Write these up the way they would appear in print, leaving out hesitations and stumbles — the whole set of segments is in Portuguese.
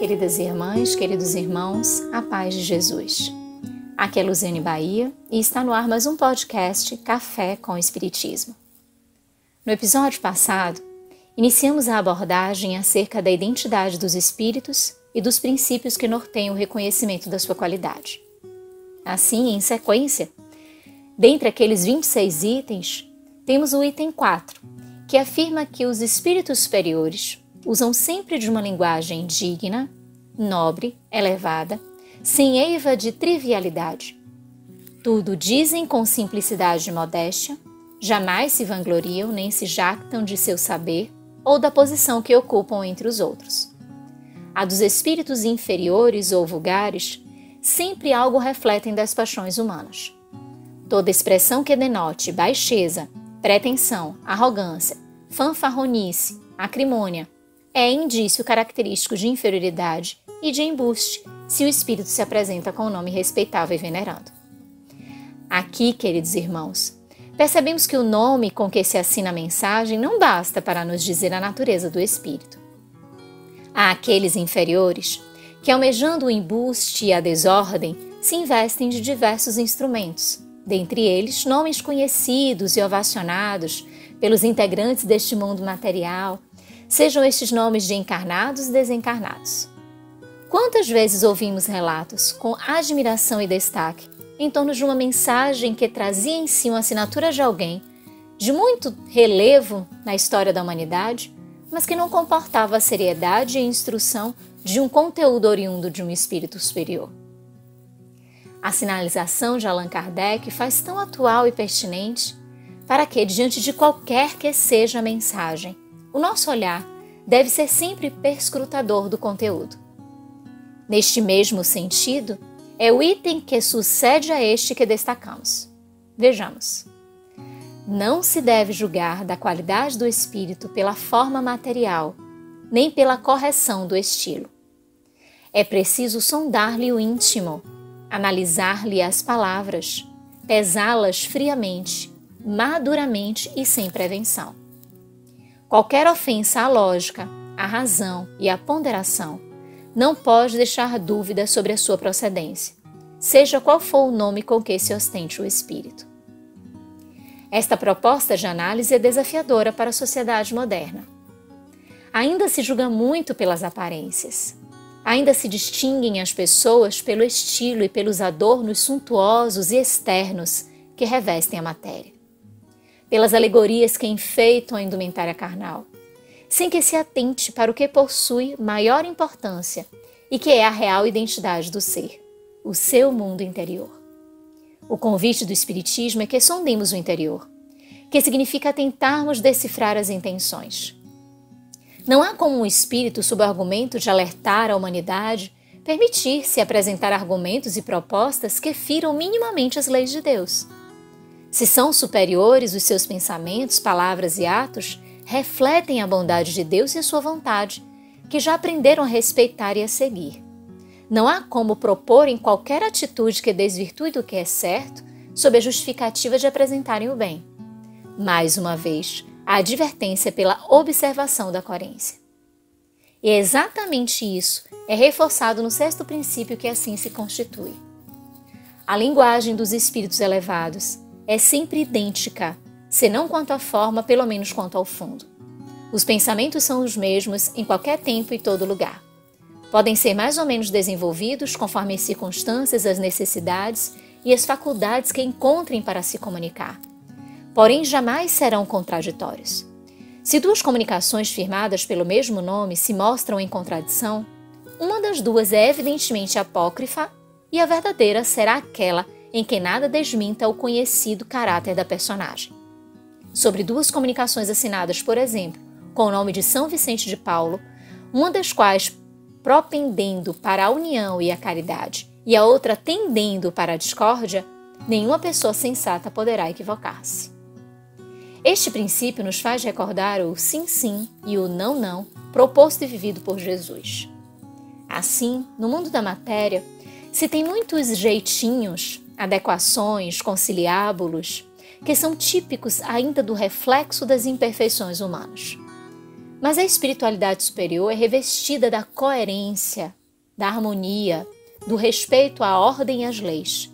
queridas irmãs, queridos irmãos, a paz de Jesus. Aqui é Luziane Bahia e está no ar mais um podcast Café com Espiritismo. No episódio passado, iniciamos a abordagem acerca da identidade dos espíritos e dos princípios que norteiam o reconhecimento da sua qualidade. Assim, em sequência, dentre aqueles 26 itens, temos o item 4, que afirma que os espíritos superiores usam sempre de uma linguagem digna, nobre, elevada, sem eiva de trivialidade. Tudo dizem com simplicidade e modéstia, jamais se vangloriam nem se jactam de seu saber ou da posição que ocupam entre os outros. A dos espíritos inferiores ou vulgares, sempre algo refletem das paixões humanas. Toda expressão que denote baixeza, pretensão, arrogância, fanfarronice, acrimônia, é indício característico de inferioridade e de embuste se o espírito se apresenta com um nome respeitável e venerando. Aqui, queridos irmãos, percebemos que o nome com que se assina a mensagem não basta para nos dizer a natureza do espírito. Há aqueles inferiores que, almejando o embuste e a desordem, se investem de diversos instrumentos, dentre eles nomes conhecidos e ovacionados pelos integrantes deste mundo material, sejam estes nomes de encarnados e desencarnados. Quantas vezes ouvimos relatos com admiração e destaque em torno de uma mensagem que trazia em si uma assinatura de alguém de muito relevo na história da humanidade, mas que não comportava a seriedade e a instrução de um conteúdo oriundo de um espírito superior. A sinalização de Allan Kardec faz tão atual e pertinente para que, diante de qualquer que seja a mensagem, o nosso olhar deve ser sempre perscrutador do conteúdo. Neste mesmo sentido, é o item que sucede a este que destacamos. Vejamos. Não se deve julgar da qualidade do espírito pela forma material, nem pela correção do estilo. É preciso sondar-lhe o íntimo, analisar-lhe as palavras, pesá-las friamente, maduramente e sem prevenção. Qualquer ofensa à lógica, à razão e à ponderação não pode deixar dúvida sobre a sua procedência, seja qual for o nome com que se ostente o espírito. Esta proposta de análise é desafiadora para a sociedade moderna. Ainda se julga muito pelas aparências. Ainda se distinguem as pessoas pelo estilo e pelos adornos suntuosos e externos que revestem a matéria. Pelas alegorias que enfeitam a indumentária carnal, sem que se atente para o que possui maior importância e que é a real identidade do ser, o seu mundo interior. O convite do Espiritismo é que sondemos o interior, que significa tentarmos decifrar as intenções. Não há como um espírito, sob o argumento de alertar a humanidade, permitir-se apresentar argumentos e propostas que firam minimamente as leis de Deus. Se são superiores, os seus pensamentos, palavras e atos refletem a bondade de Deus e a sua vontade, que já aprenderam a respeitar e a seguir. Não há como propor em qualquer atitude que desvirtue do que é certo, sob a justificativa de apresentarem o bem. Mais uma vez, a advertência pela observação da coerência. E exatamente isso é reforçado no sexto princípio que assim se constitui. A linguagem dos espíritos elevados é sempre idêntica, se não quanto à forma, pelo menos quanto ao fundo. Os pensamentos são os mesmos em qualquer tempo e todo lugar. Podem ser mais ou menos desenvolvidos conforme as circunstâncias, as necessidades e as faculdades que encontrem para se comunicar. Porém, jamais serão contraditórios. Se duas comunicações firmadas pelo mesmo nome se mostram em contradição, uma das duas é evidentemente apócrifa e a verdadeira será aquela em que nada desminta o conhecido caráter da personagem. Sobre duas comunicações assinadas, por exemplo, com o nome de São Vicente de Paulo, uma das quais propendendo para a união e a caridade e a outra tendendo para a discórdia, nenhuma pessoa sensata poderá equivocar-se. Este princípio nos faz recordar o sim, sim e o não, não proposto e vivido por Jesus. Assim, no mundo da matéria, se tem muitos jeitinhos, adequações, conciliábulos, que são típicos ainda do reflexo das imperfeições humanas. Mas a espiritualidade superior é revestida da coerência, da harmonia, do respeito à ordem e às leis.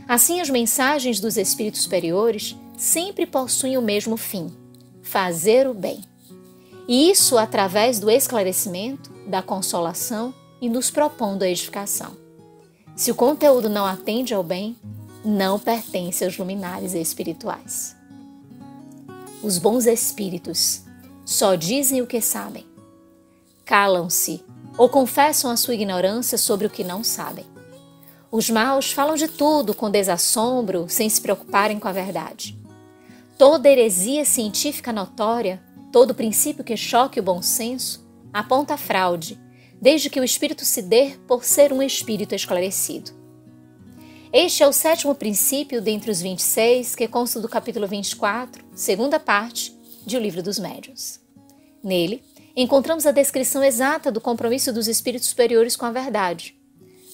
Assim, as mensagens dos espíritos superiores sempre possuem o mesmo fim: fazer o bem. E isso através do esclarecimento, da consolação e nos propondo a edificação. Se o conteúdo não atende ao bem, não pertence aos luminares espirituais. Os bons espíritos só dizem o que sabem. Calam-se ou confessam a sua ignorância sobre o que não sabem. Os maus falam de tudo com desassombro, sem se preocuparem com a verdade. Toda heresia científica notória, todo princípio que choque o bom senso, aponta a fraude, desde que o espírito se dê por ser um espírito esclarecido. Este é o 7º princípio dentre os 26, que consta do capítulo 24, segunda parte, de O Livro dos Médiuns. Nele, encontramos a descrição exata do compromisso dos espíritos superiores com a verdade.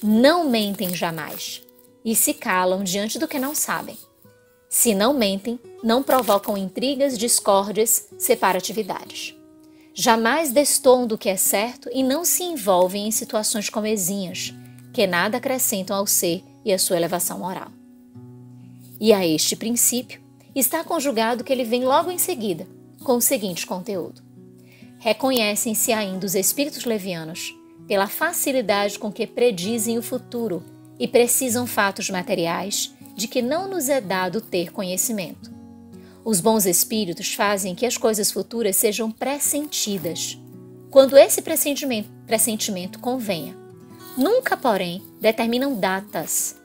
Não mentem jamais, e se calam diante do que não sabem. Se não mentem, não provocam intrigas, discórdias, separatividades. Jamais destoam do que é certo e não se envolvem em situações comezinhas, que nada acrescentam ao ser e à sua elevação moral. E a este princípio está conjugado que ele vem logo em seguida, com o seguinte conteúdo: reconhecem-se ainda os espíritos levianos pela facilidade com que predizem o futuro e precisam fatos materiais de que não nos é dado ter conhecimento. Os bons espíritos fazem que as coisas futuras sejam pressentidas, quando esse pressentimento convenha. Nunca, porém, determinam datas.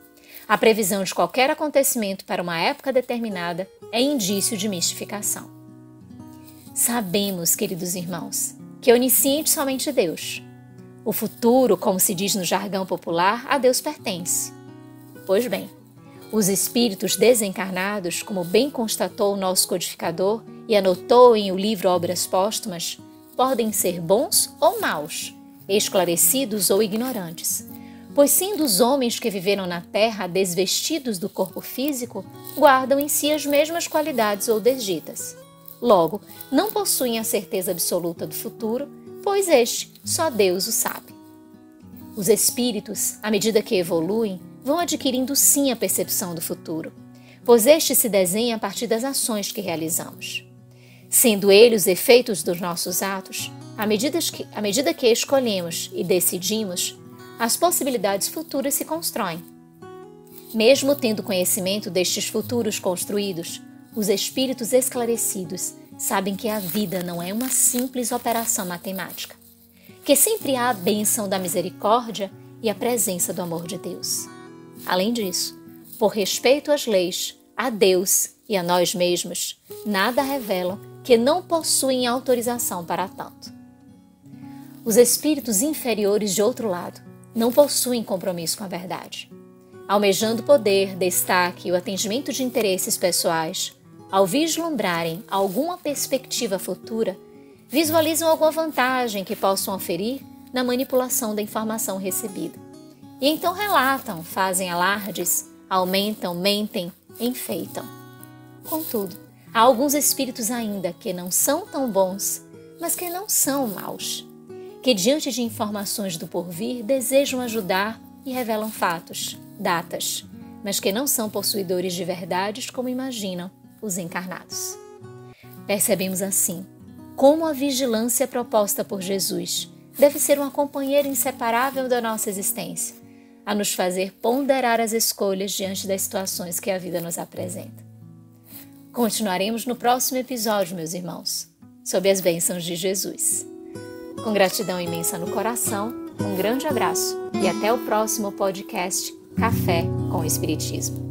A previsão de qualquer acontecimento para uma época determinada é indício de mistificação. Sabemos, queridos irmãos, que é onisciente somente Deus. O futuro, como se diz no jargão popular, a Deus pertence. Pois bem, os espíritos desencarnados, como bem constatou o nosso codificador e anotou em o livro Obras Póstumas, podem ser bons ou maus, esclarecidos ou ignorantes, pois sendo os homens que viveram na terra desvestidos do corpo físico, guardam em si as mesmas qualidades ou desditas. Logo, não possuem a certeza absoluta do futuro, pois este só Deus o sabe. Os espíritos, à medida que evoluem, vão adquirindo sim a percepção do futuro, pois este se desenha a partir das ações que realizamos. Sendo ele os efeitos dos nossos atos, à medida que escolhemos e decidimos, as possibilidades futuras se constroem. Mesmo tendo conhecimento destes futuros construídos, os espíritos esclarecidos sabem que a vida não é uma simples operação matemática, que sempre há a bênção da misericórdia e a presença do amor de Deus. Além disso, por respeito às leis, a Deus e a nós mesmos, nada revelam que não possuem autorização para tanto. Os espíritos inferiores, de outro lado, não possuem compromisso com a verdade. Almejando poder, destaque e o atendimento de interesses pessoais, ao vislumbrarem alguma perspectiva futura, visualizam alguma vantagem que possam oferir na manipulação da informação recebida. E então relatam, fazem alardes, aumentam, mentem, enfeitam. Contudo, há alguns espíritos ainda que não são tão bons, mas que não são maus, que diante de informações do porvir desejam ajudar e revelam fatos, datas, mas que não são possuidores de verdades como imaginam os encarnados. Percebemos assim como a vigilância proposta por Jesus deve ser uma companheira inseparável da nossa existência, a nos fazer ponderar as escolhas diante das situações que a vida nos apresenta. Continuaremos no próximo episódio, meus irmãos, sob as bênçãos de Jesus. Com gratidão imensa no coração, um grande abraço e até o próximo podcast Café com o Espiritismo.